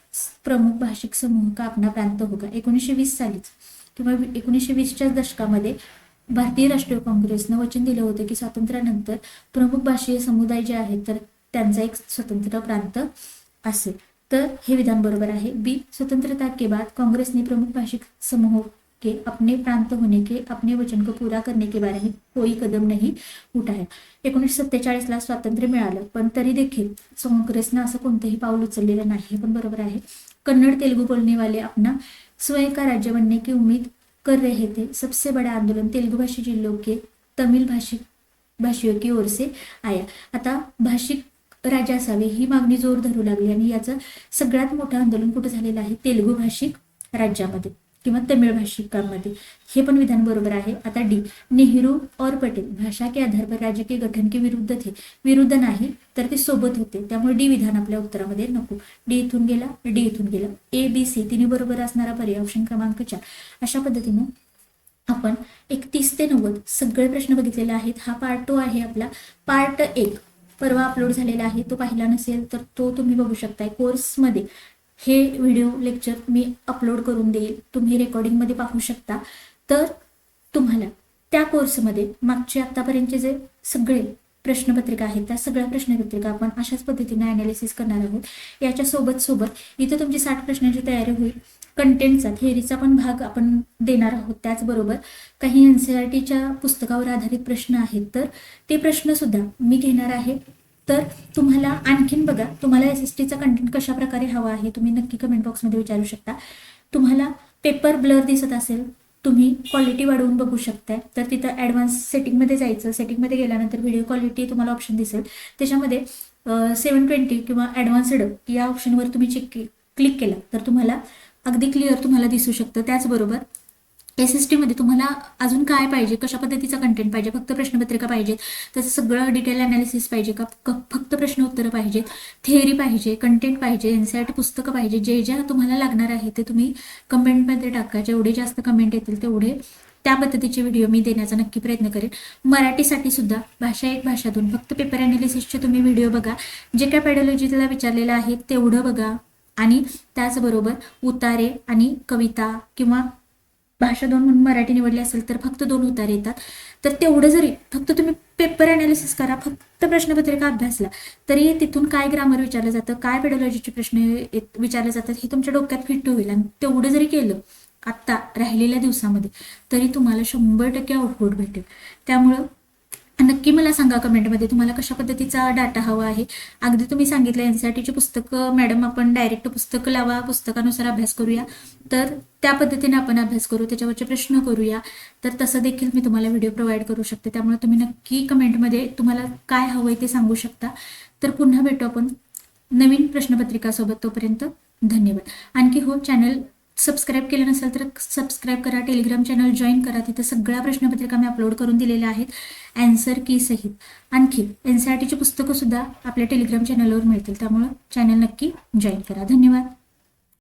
प्रमुख भाषिक समूह का अपना प्रांत होगा। 1920 सालीच किंवा 1920च्या दशकामध्ये भारतीय राष्ट्रीय काँग्रेसनं वचन दिलं होतं की स्वातंत्र्यानंतर प्रमुख भाषीय समुदाय जे आहेत तर त्यांचा एक स्वतंत्र प्रांत असेल। तर हे विधान बरोबर आहे। बी, स्वतंत्रता के बाद कांग्रेस ने प्रमुख भाषिक समूहों के अपने प्रांत होने के अपने वचन को पूरा करने के बारे में कोई कदम नहीं उठाया। 1947 ला स्वातंत्र्य मिळालं, पण तरी देखील काँग्रेसनं असं कोणतंही पाऊल उचललेलं नाही, हे पण बरोबर आहे। कन्नड़ तेलुगु बोलने वाले अपना स्वयं का राज्य बनने की उम्मीद कर रहे थे। सबसे बड़ा आंदोलन तेलुगु भाषी जिलों के तमिल भाषियों की ओर से आया। आता भाषिक राज्य असावे ही मागणी जोर धरू लागली आणि याचं सगळ्यात मोठं आंदोलन कुठं झालेलं आहे? तेलुगु भाषिक राज्यामध्ये किंवा तमिळ भाषिकांमध्ये। हे पण विधान बरोबर आहे। आता डी, नेहरू और पटेल भाषा के आधार पर राज्य के गठन के विरुद्ध थे। विरुद्ध नाही तर ते सोबत होते, त्यामुळे डी विधान आपल्या उत्तरामध्ये नको। डी इथून गेला, डी इथून गेला। ए बी सी तिन्ही बरोबर असणारा पर्याय ऑप्शन क्रमांक 4। अशा पद्धतीने आपण 31 ते 90 सगळे प्रश्न बघितलेले आहेत। हा पार्ट 2 आहे आपला। पार्ट 1 परवा अपलोड झालेला आहे, तो पाहिला नसेल तर तो तुम्ही बघू शकताय। कोर्समध्ये हे व्हिडिओ लेक्चर मी अपलोड करून देईल, तुम्ही रेकॉर्डिंगमध्ये पाहू शकता। तर तुम्हाला त्या कोर्समध्ये मागचे आतापर्यंतचे जे सगळे प्रश्नपत्रिका आहेत त्या सगळ्या प्रश्नपत्रिका आपण अशाच पद्धतीने ॲनालिसिस करणार आहोत। याच्या सोबत इथं तुमची 60 प्रश्नांची तयारी होईल। कंटेंटचा थेअरीचा पण भाग आपण देणार आहोत। त्याचबरोबर काही NCERTच्या पुस्तकावर आधारित प्रश्न आहेत, तर ते प्रश्न सुद्धा मी घेणार आहे। तर तुम्हाला आणखीन बघा, तुम्हाला SSTचा कंटेंट कशा प्रकारे हवा आहे तुम्ही नक्की कमेंट बॉक्समध्ये विचारू शकता। तुम्हाला पेपर ब्लर दिसत असेल, तुम्ही क्वालिटी वाढवून बघू शकताय, तर तिथं ॲडव्हान्स सेटिंगमध्ये जायचं। सेटिंगमध्ये गेल्यानंतर व्हिडिओ क्वालिटी तुम्हाला ऑप्शन दिसेल, त्याच्यामध्ये 720 किंवा ॲडव्हान्स्ड या ऑप्शनवर तुम्ही क्लिक केला तर तुम्हाला अगदी क्लिअर तुम्हाला दिसू शकतं। त्याचबरोबर SST मध्ये तुम्हाला अजून काय पाहिजे, कशा पद्धतीचा कंटेंट पाहिजे, फक्त प्रश्नपत्रिका पाहिजे, त्याचं सगळं डिटेल ॲनालिसिस पाहिजे का, फक्त प्रश्न उत्तरं पाहिजेत, थेअरी पाहिजे, कंटेंट पाहिजे, NCERT पुस्तकं पाहिजे, जे ज्या तुम्हाला लागणार आहे ते तुम्ही कमेंटमध्ये टाका। जेवढे जास्त कमेंट येतील तेवढे त्या पद्धतीचे व्हिडिओ मी देण्याचा नक्की प्रयत्न करेन। मराठीसाठी सुद्धा भाषा 1 भाषा 2 फक्त पेपर ॲनालिसिसचे तुम्ही व्हिडिओ बघा, जे काय पॅडॉलॉजीला विचारलेलं आहे तेवढं बघा, आणि त्याचबरोबर उतारे आणि कविता किंवा भाषा 2 म्हणून मराठी निवडली असेल तर फक्त 2 उतारे येतात, तर तेवढं जरी फक्त तुम्ही पेपर ॲनालिसिस करा, फक्त प्रश्नपत्रिका अभ्यासला तरी तिथून काय ग्रामर विचारलं जातं, काय पेडॉलॉजीचे प्रश्न विचारले जातात हे तुमच्या डोक्यात फिट होईल। आणि तेवढं जरी केलं आत्ता राहिलेल्या दिवसामध्ये तरी तुम्हाला 100% आउटपुट भेटेल। त्यामुळं नक्की मला सांगा कमेंटमध्ये तुम्हाला कशा पद्धतीचा डाटा हवा आहे। अगदी तुम्ही सांगितलं NCERTची पुस्तकं मॅडम आपण डायरेक्ट पुस्तकं लावा, पुस्तकानुसार अभ्यास करूया, तर त्या पद्धतीने आपण अभ्यास करू, त्याच्यावरचे प्रश्न करूया, तर तसं देखील मी तुम्हाला व्हिडिओ प्रोव्हाइड करू शकते। त्यामुळे तुम्ही नक्की कमेंटमध्ये तुम्हाला काय हवं आहे ते सांगू शकता। तर पुन्हा भेटू आपण नवीन प्रश्नपत्रिकासोबत, तोपर्यंत धन्यवाद। आणखी हो, चॅनल सबस्क्राईब केलं नसेल तर सबस्क्राईब करा, टेलिग्राम चॅनल जॉईन करा, तिथे सगळ्या प्रश्नपत्रिका मी अपलोड करून दिलेल्या आहेत ॲन्सर की सहित। आणखी NCERTची पुस्तकं सुद्धा आपल्या टेलिग्राम चॅनलवर मिळतील, त्यामुळं चॅनल नक्की जॉईन करा। धन्यवाद।